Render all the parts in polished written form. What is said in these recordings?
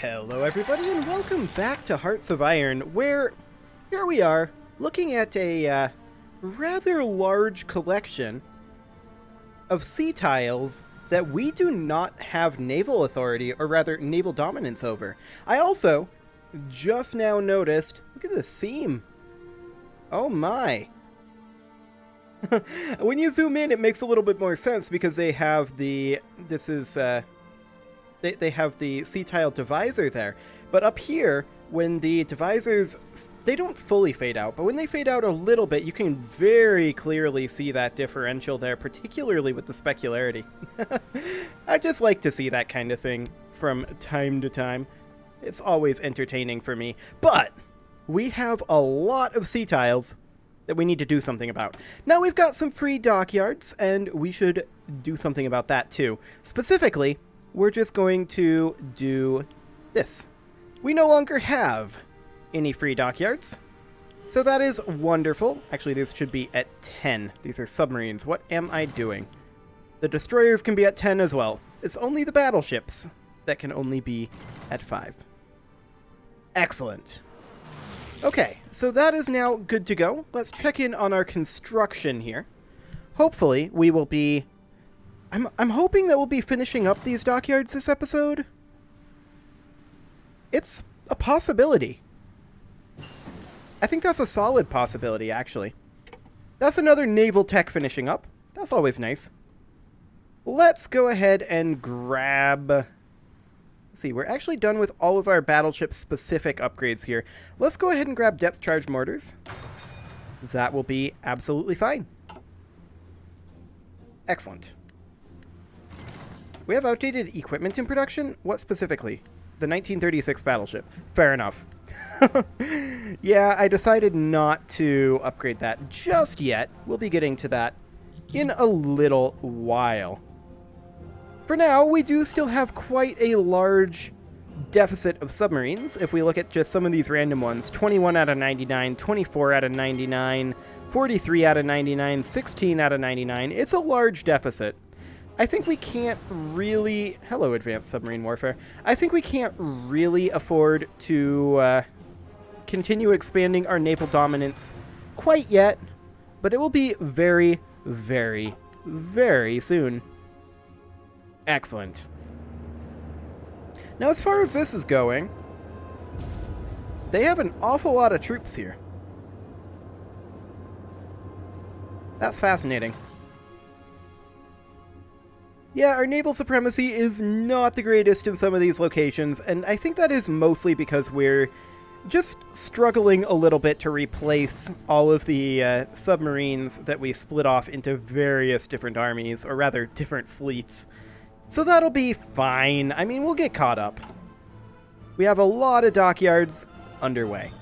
Hello everybody and welcome back to Hearts of Iron, where here we are looking at a rather large collection of sea tiles that we do not have naval authority, or rather naval dominance over. I also just now noticed, look at this seam. Oh my. When you zoom in it makes a little bit more sense because they have the, they have the sea tile divisor there. But up here, when the divisors, they don't fully fade out, but when they fade out a little bit, you can very clearly see that differential there, particularly with the specularity. I just like to see that kind of thing from time to time. It's always entertaining for me. But we have a lot of sea tiles that we need to do something about. Now we've got some free dockyards, and we should do something about that too. Specifically, we're just going to do this. We no longer have any free dockyards, so that is wonderful. Actually, these should be at 10. These are submarines. What am I doing? The destroyers can be at 10 as well. It's only the battleships that can only be at 5. Excellent. Okay, so that is now good to go. Let's check in on our construction here. Hopefully, we will be... I'm hoping that we'll be finishing up these dockyards this episode. It's a possibility. I think that's a solid possibility, actually. That's another naval tech finishing up. That's always nice. Let's go ahead and grab... Let's see, we're actually done with all of our battleship-specific upgrades here. Let's go ahead and grab depth charge mortars. That will be absolutely fine. Excellent. We have outdated equipment in production? What specifically? The 1936 battleship. Fair enough. Yeah, I decided not to upgrade that just yet. We'll be getting to that in a little while. For now, we do still have quite a large deficit of submarines. If we look at just some of these random ones, 21 out of 99, 24 out of 99, 43 out of 99, 16 out of 99. It's a large deficit. I think we can't really... Hello, Advanced Submarine Warfare. I think we can't really afford to continue expanding our naval dominance quite yet, but it will be very, very, very soon. Excellent. Now, as far as this is going, they have an awful lot of troops here. That's fascinating. Yeah, our naval supremacy is not the greatest in some of these locations, and I think that is mostly because we're just struggling a little bit to replace all of the submarines that we split off into various different armies, or rather, different fleets. So that'll be fine. I mean, we'll get caught up. We have a lot of dockyards underway,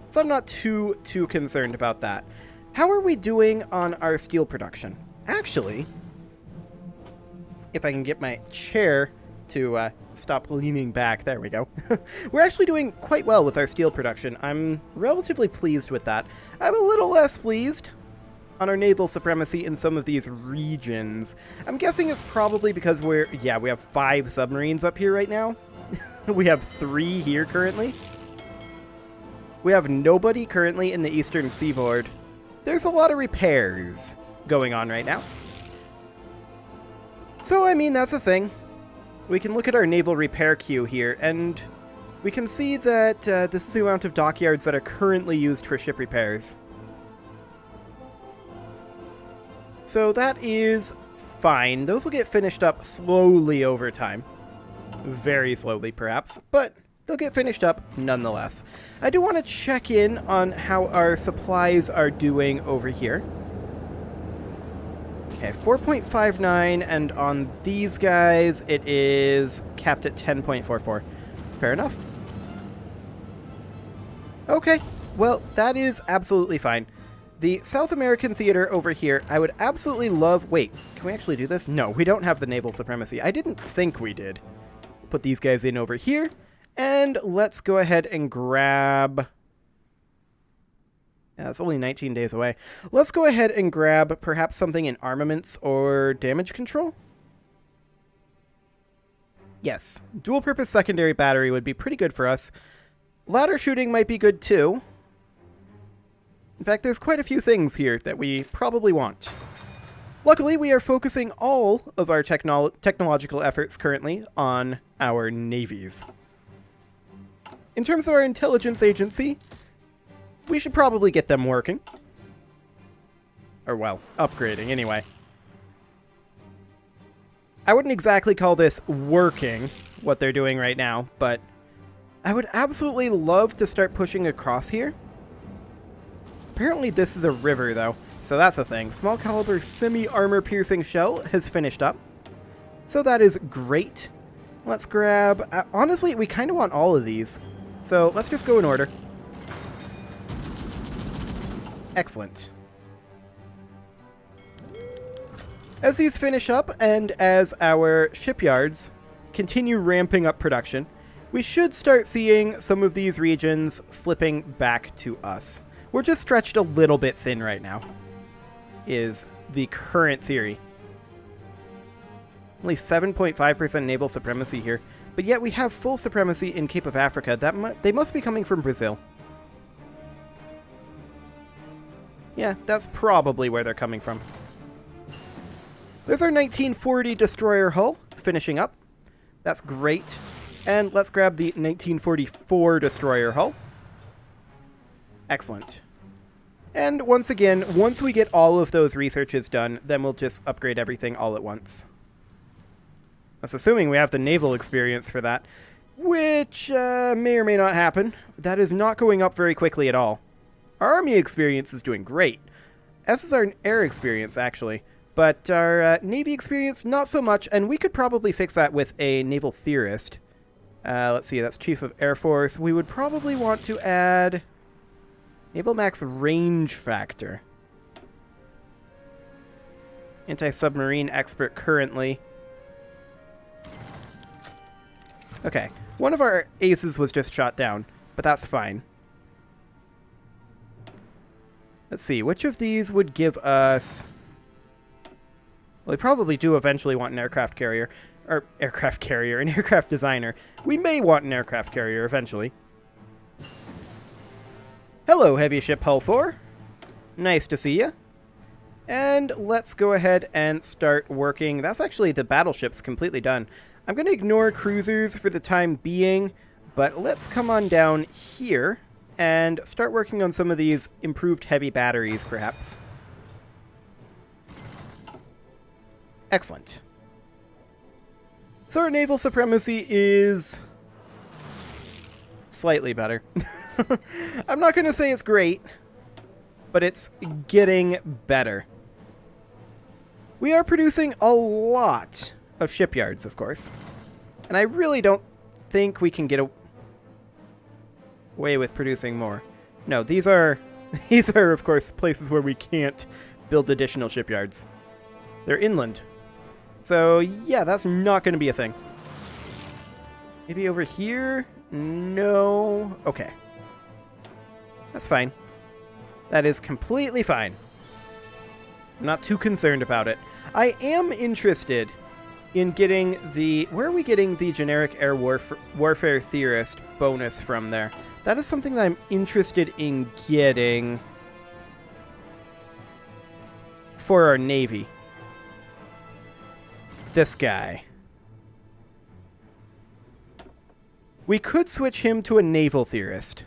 so I'm not too concerned about that. How are we doing on our steel production? Actually... if I can get my chair to stop leaning back. There we go. We're actually doing quite well with our steel production. I'm relatively pleased with that. I'm a little less pleased on our naval supremacy in some of these regions. I'm guessing it's probably because we have 5 submarines up here right now. We have 3 here currently. We have nobody currently in the eastern seaboard. There's a lot of repairs going on right now. So, I mean, that's the thing. We can look at our naval repair queue here, and we can see that this is the amount of dockyards that are currently used for ship repairs. So that is fine. Those will get finished up slowly over time. Very slowly, perhaps, but they'll get finished up nonetheless. I do want to check in on how our supplies are doing over here. Okay, 4.59, and on these guys, it is capped at 10.44. Fair enough. Okay, well, that is absolutely fine. The South American theater over here, I would absolutely love... Wait, can we actually do this? No, we don't have the naval supremacy. I didn't think we did. Put these guys in over here, and let's go ahead and grab... Yeah, it's only 19 days away. Let's go ahead and grab perhaps something in armaments or damage control. Yes, dual-purpose secondary battery would be pretty good for us. Ladder shooting might be good too. In fact, there's quite a few things here that we probably want. Luckily, we are focusing all of our technological efforts currently on our navies. In terms of our intelligence agency, we should probably get them working. Or, well, upgrading anyway. I wouldn't exactly call this working, what they're doing right now, but I would absolutely love to start pushing across here. Apparently this is a river, though, so that's a thing. Small caliber semi-armor piercing shell has finished up, so that is great. Let's grab... honestly, we kind of want all of these, so let's just go in order. Excellent. As these finish up, and as our shipyards continue ramping up production, we should start seeing some of these regions flipping back to us. We're just stretched a little bit thin right now, is the current theory. Only 7.5% naval supremacy here, but yet we have full supremacy in Cape of Africa. They must be coming from Brazil. Yeah, that's probably where they're coming from. There's our 1940 destroyer hull finishing up. That's great. And let's grab the 1944 destroyer hull. Excellent. And once again, once we get all of those researches done, then we'll just upgrade everything all at once. That's assuming we have the naval experience for that, which may or may not happen. That is not going up very quickly at all. Our army experience is doing great, as is our air experience, actually. But our Navy experience, not so much, and we could probably fix that with a naval theorist. Let's see, that's Chief of Air Force. We would probably want to add Naval Max Range Factor. Anti-submarine expert currently. Okay, one of our aces was just shot down, but that's fine. Let's see, which of these would give us... Well, we probably do eventually want an aircraft carrier. Or aircraft carrier, an aircraft designer. We may want an aircraft carrier eventually. Hello, Heavy Ship Hull 4. Nice to see you. And let's go ahead and start working. That's actually the battleship's completely done. I'm going to ignore cruisers for the time being, but let's come on down here and start working on some of these improved heavy batteries, perhaps. Excellent. So our naval supremacy is slightly better. I'm not going to say it's great, but it's getting better. We are producing a lot of shipyards, of course. And I really don't think we can get away with producing more. No, these are, of course, places where we can't build additional shipyards. They're inland. So, yeah, that's not going to be a thing. Maybe over here? No. Okay. That's fine. That is completely fine. I'm not too concerned about it. I am interested in getting the... Where are we getting the generic air warfare theorist bonus from there? That is something that I'm interested in getting for our Navy. This guy. We could switch him to a naval theorist.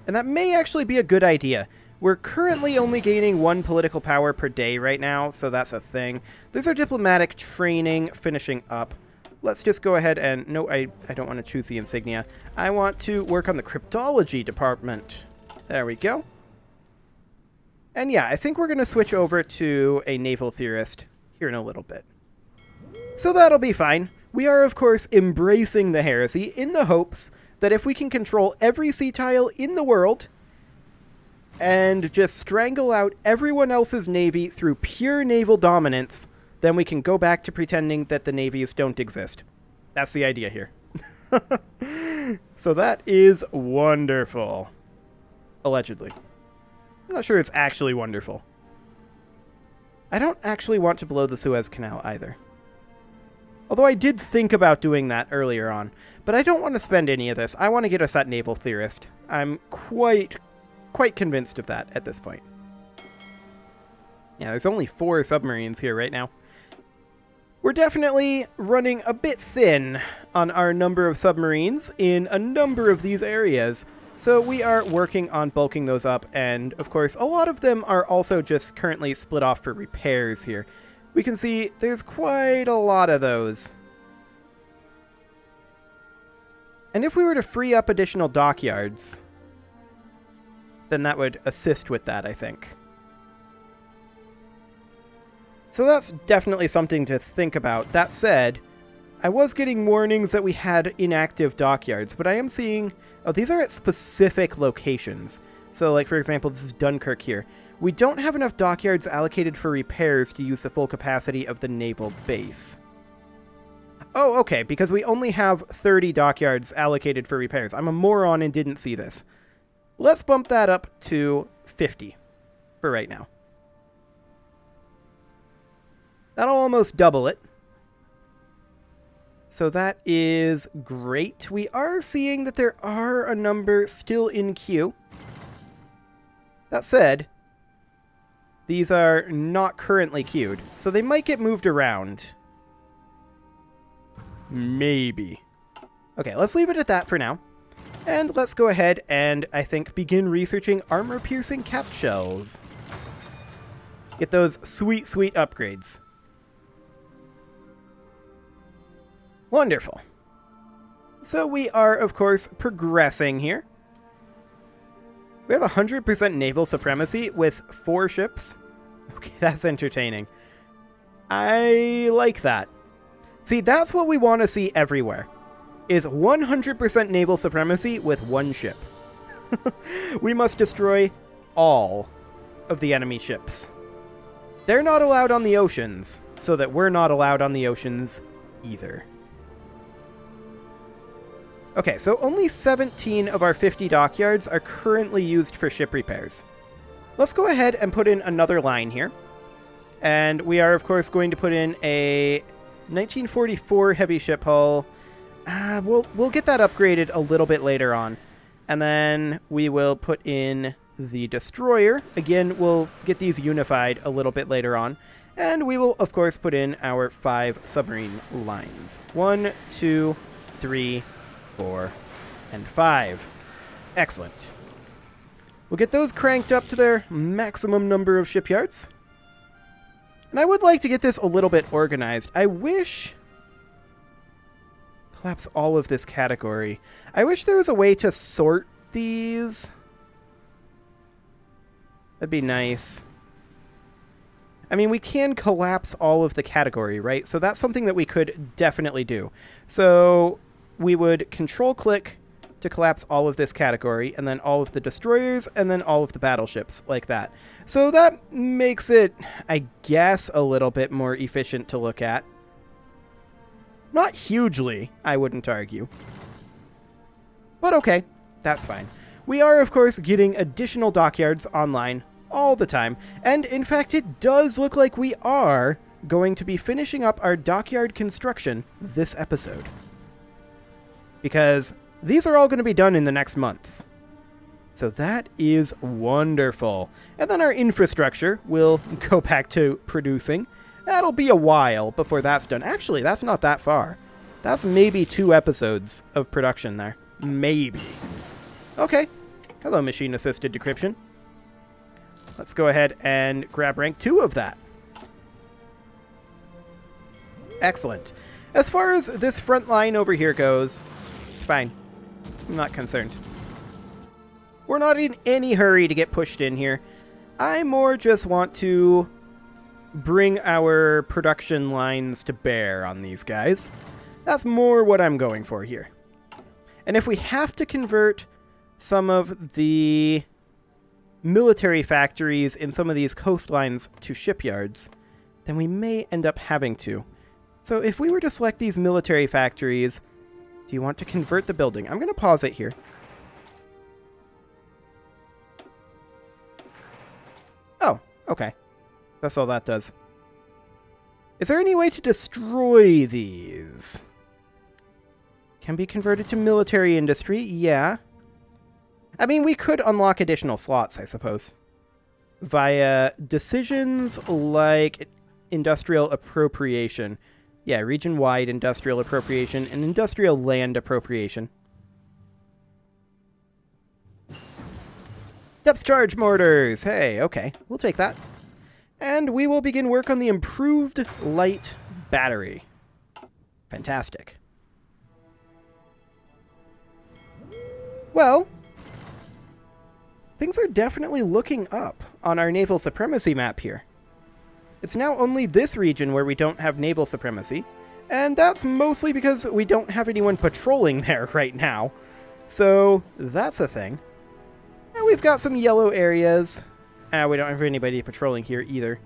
And that may actually be a good idea. We're currently only gaining 1 political power per day right now, so that's a thing. There's our diplomatic training finishing up. Let's just go ahead and... No, I don't want to choose the insignia. I want to work on the cryptology department. There we go. And yeah, I think we're going to switch over to a naval theorist here in a little bit. So that'll be fine. We are, of course, embracing the heresy in the hopes that if we can control every sea tile in the world and just strangle out everyone else's navy through pure naval dominance, then we can go back to pretending that the navies don't exist. That's the idea here. So that is wonderful. Allegedly. I'm not sure it's actually wonderful. I don't actually want to blow the Suez Canal either. Although I did think about doing that earlier on. But I don't want to spend any of this. I want to get us that naval theorist. I'm quite convinced of that at this point. Yeah, there's only 4 submarines here right now. We're definitely running a bit thin on our number of submarines in a number of these areas. So we are working on bulking those up, and of course a lot of them are also just currently split off for repairs here. We can see there's quite a lot of those. And if we were to free up additional dockyards, then that would assist with that, I think. So that's definitely something to think about. That said, I was getting warnings that we had inactive dockyards, but I am seeing... Oh, these are at specific locations. So, like, for example, this is Dunkirk here. We don't have enough dockyards allocated for repairs to use the full capacity of the naval base. Oh, okay, because we only have 30 dockyards allocated for repairs. I'm a moron and didn't see this. Let's bump that up to 50 for right now. That'll almost double it. So that is great. We are seeing that there are a number still in queue. That said, these are not currently queued, so they might get moved around. Maybe. Okay, let's leave it at that for now. And let's go ahead and, I think, begin researching armor-piercing cap shells. Get those sweet, sweet upgrades. Wonderful. So we are, of course, progressing here. We have 100% naval supremacy with 4 ships. Okay, that's entertaining. I like that. See, that's what we want to see everywhere, is 100% naval supremacy with 1 ship. We must destroy all of the enemy ships. They're not allowed on the oceans, so that we're not allowed on the oceans either. Okay, so only 17 of our 50 dockyards are currently used for ship repairs. Let's go ahead and put in another line here. And we are, of course, going to put in a 1944 heavy ship hull. We'll get that upgraded a little bit later on. And then we will put in the destroyer. Again, we'll get these unified a little bit later on. And we will, of course, put in our 5 submarine lines. 1, 2, 3, 4, and 5. Excellent. We'll get those cranked up to their maximum number of shipyards. And I would like to get this a little bit organized. I wish... Collapse all of this category. I wish there was a way to sort these. That'd be nice. I mean, we can collapse all of the category, right? So that's something that we could definitely do. So we would control-click to collapse all of this category, and then all of the destroyers, and then all of the battleships, like that. So that makes it, I guess, a little bit more efficient to look at. Not hugely, I wouldn't argue. But okay, that's fine. We are, of course, getting additional dockyards online all the time, and in fact, it does look like we are going to be finishing up our dockyard construction this episode. Because these are all going to be done in the next month. So that is wonderful. And then our infrastructure will go back to producing. That'll be a while before that's done. Actually, that's not that far. That's maybe 2 episodes of production there. Maybe. Okay. Hello, machine-assisted decryption. Let's go ahead and grab rank 2 of that. Excellent. As far as this front line over here goes, it's fine. I'm not concerned. We're not in any hurry to get pushed in here. I more just want to bring our production lines to bear on these guys. That's more what I'm going for here. And if we have to convert some of the military factories in some of these coastlines to shipyards, then we may end up having to. So if we were to select these military factories, do you want to convert the building? I'm going to pause it here. Oh, okay. That's all that does. Is there any way to destroy these? Can be converted to military industry, yeah. I mean, we could unlock additional slots, I suppose. Via decisions like industrial appropriation. Yeah, region-wide industrial appropriation and industrial land appropriation. Depth charge mortars! Hey, okay, we'll take that. And we will begin work on the improved light battery. Fantastic. Well, things are definitely looking up on our naval supremacy map here. It's now only this region where we don't have naval supremacy, and that's mostly because we don't have anyone patrolling there right now. So, that's a thing. And we've got some yellow areas. We don't have anybody patrolling here either.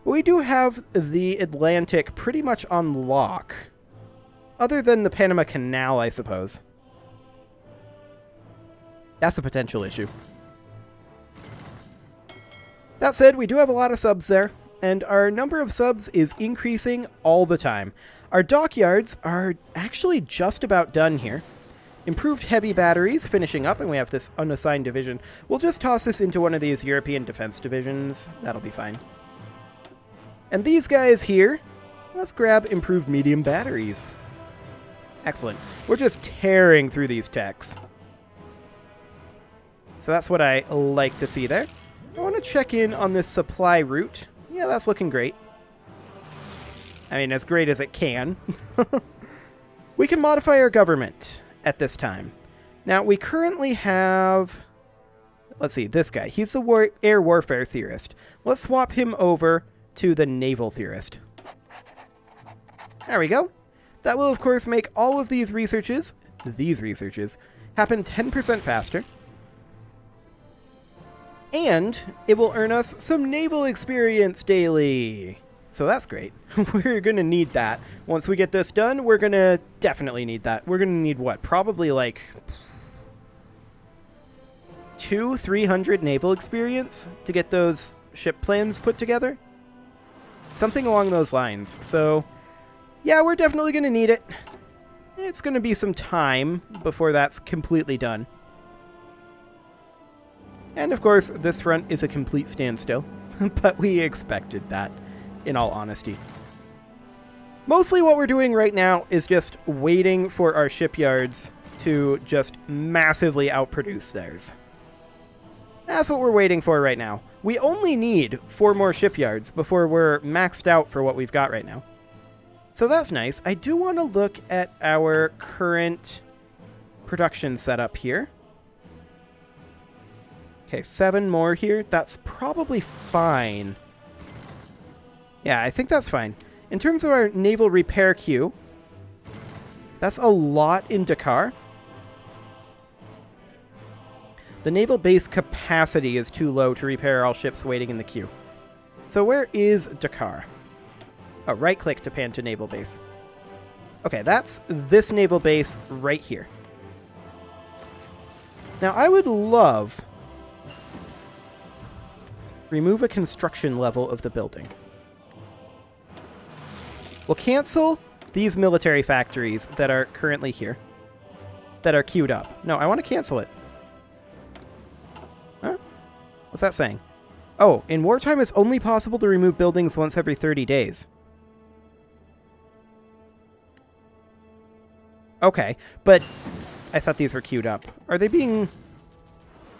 But we do have the Atlantic pretty much on lock. Other than the Panama Canal, I suppose. That's a potential issue. That said, we do have a lot of subs there, and our number of subs is increasing all the time. Our dockyards are actually just about done here. Improved heavy batteries finishing up, and we have this unassigned division. We'll just toss this into one of these European defense divisions. That'll be fine. And these guys here, let's grab improved medium batteries. Excellent. We're just tearing through these techs. So that's what I like to see there. I want to check in on this supply route. Yeah, that's looking great. I mean, as great as it can. We can modify our government at this time. Now, we currently have... Let's see, this guy. He's the air warfare theorist. Let's swap him over to the naval theorist. There we go. That will, of course, make all of these researches happen 10% faster. And it will earn us some naval experience daily. So that's great. We're going to need that. Once we get this done, we're going to definitely need that. We're going to need what? Probably like 200-300 naval experience to get those ship plans put together. Something along those lines. So yeah, we're definitely going to need it. It's going to be some time before that's completely done. And of course, this front is a complete standstill, but we expected that, in all honesty. Mostly what we're doing right now is just waiting for our shipyards to just massively outproduce theirs. That's what we're waiting for right now. We only need 4 more shipyards before we're maxed out for what we've got right now. So that's nice. I do want to look at our current production setup here. Okay, 7 more here. That's probably fine. Yeah, I think that's fine. In terms of our naval repair queue, that's a lot in Dakar. The naval base capacity is too low to repair all ships waiting in the queue. So where is Dakar? Oh, right-click to pan to naval base. Okay, that's this naval base right here. Now, I would love... remove a construction level of the building. We'll cancel these military factories that are currently here. That are queued up. No, I want to cancel it. Huh? What's that saying? Oh, in wartime it's only possible to remove buildings once every 30 days. Okay, but I thought these were queued up. Are they being...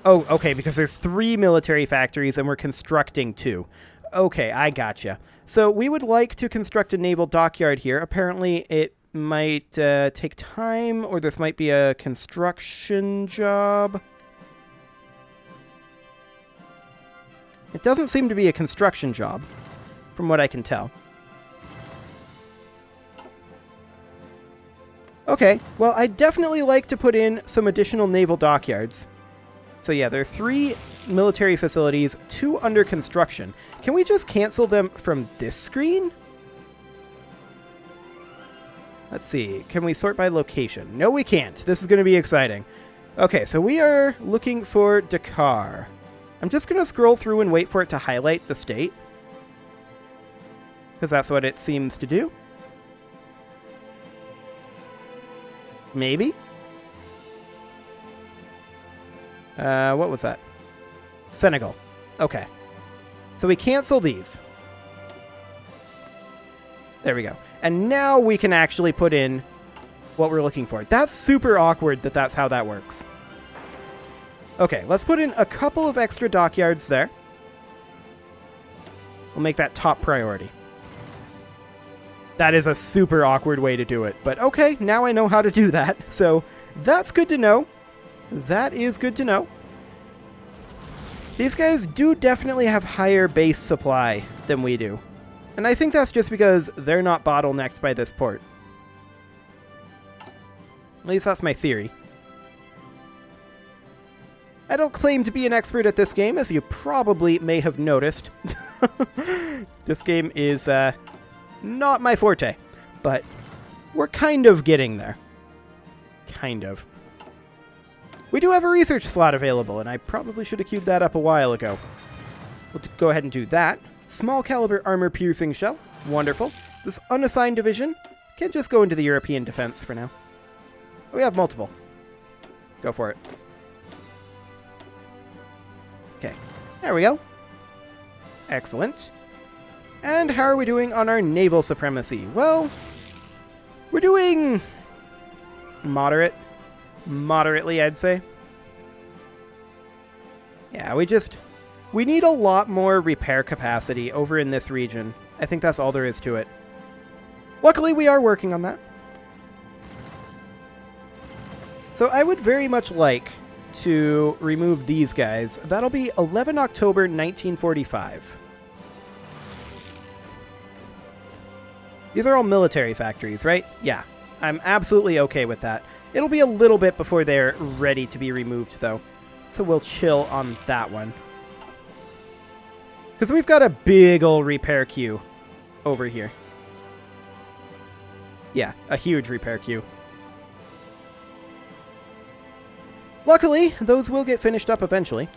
Oh, okay, because there's 3 military factories and we're constructing 2. Okay, I gotcha. So we would like to construct a naval dockyard here. Apparently it might take time, or this might be a construction job. It doesn't seem to be a construction job, from what I can tell. Okay, well, I'd definitely like to put in some additional naval dockyards. So yeah, there are 3 military facilities, 2 under construction. Can we just cancel them from this screen? Let's see. Can we sort by location? No, we can't. This is going to be exciting. Okay, so we are looking for Dakar. I'm just going to scroll through and wait for it to highlight the state. because that's what it seems to do. Maybe? What was that? Senegal. Okay. So we cancel these. There we go. And now we can actually put in what we're looking for. That's super awkward that that's how that works. Okay, let's put in a couple of extra dockyards there. We'll make that top priority. That is a super awkward way to do it. But okay, now I know how to do that. So that's good to know. That is good to know. These guys do definitely have higher base supply than we do. And I think that's just because they're not bottlenecked by this port. At least that's my theory. I don't claim to be an expert at this game, as you probably may have noticed. This game is not my forte, but we're kind of getting there. Kind of. We do have a research slot available, and I probably should have queued that up a while ago. We'll go ahead and do that. Small caliber armor piercing shell. Wonderful. This unassigned division can just go into the European defense for now. We have multiple. Go for it. Okay. There we go. Excellent. And how are we doing on our naval supremacy? Well, we're doing moderate. Moderately, I'd say. Yeah, we need a lot more repair capacity over in this region. I think that's all there is to it. Luckily, we are working on that. So I would very much like to remove these guys. That'll be 11 October 1945. These are all military factories, right? Yeah, I'm absolutely okay with that. It'll be a little bit before they're ready to be removed, though. So we'll chill on that one. Because we've got a big old repair queue over here. Yeah, a huge repair queue. Luckily, those will get finished up eventually.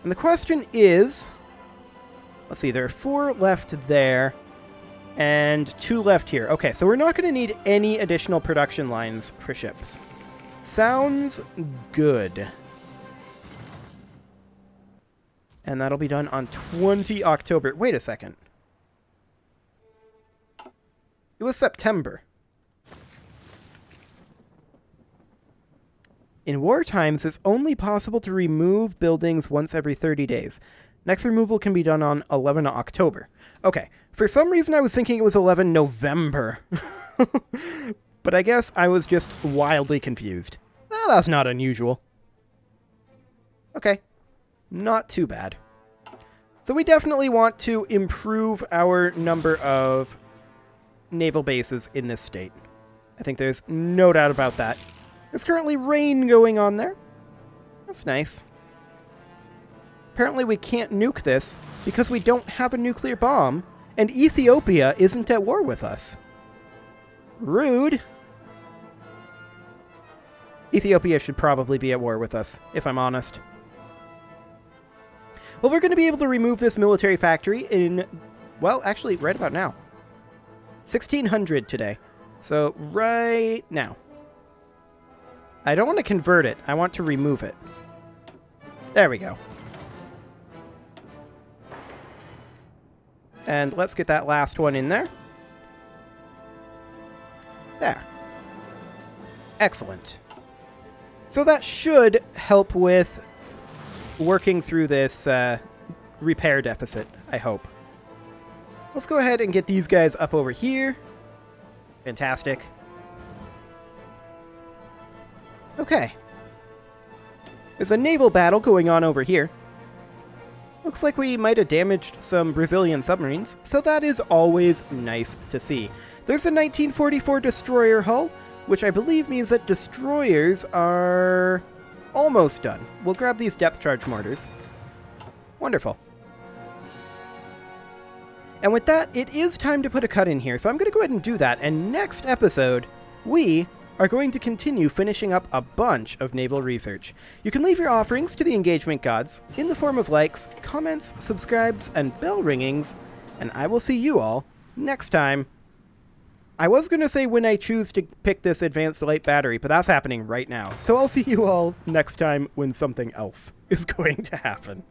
And the question is... Let's see, there are 4 left there. And 2 left here. Okay, so we're not going to need any additional production lines for ships. Sounds good. And that'll be done on 20 October. Wait a second. It was September. In war times, it's only possible to remove buildings once every 30 days. Next removal can be done on 11 October. Okay, for some reason I was thinking it was 11 November. But I guess I was just wildly confused. Well, that's not unusual. Okay, not too bad. So we definitely want to improve our number of naval bases in this state. I think there's no doubt about that. There's currently rain going on there. That's nice. Apparently we can't nuke this because we don't have a nuclear bomb, and Ethiopia isn't at war with us. Rude. Ethiopia should probably be at war with us, if I'm honest. Well, we're going to be able to remove this military factory in, well, actually, right about now. 1600 today. So, right now. I don't want to convert it. I want to remove it. There we go. And let's get that last one in there. There. Excellent. So that should help with working through this repair deficit, I hope. Let's go ahead and get these guys up over here. Fantastic. Okay. There's a naval battle going on over here. Looks like we might have damaged some Brazilian submarines, so that is always nice to see. There's a 1944 destroyer hull, which I believe means that destroyers are almost done. We'll grab these depth charge mortars. Wonderful. And with that, it is time to put a cut in here, so I'm going to go ahead and do that, and next episode, we are going to continue finishing up a bunch of naval research. You can leave your offerings to the engagement gods in the form of likes, comments, subscribes, and bell ringings, and I will see you all next time. I was going to say when I choose to pick this advanced light battery, but that's happening right now. So I'll see you all next time when something else is going to happen.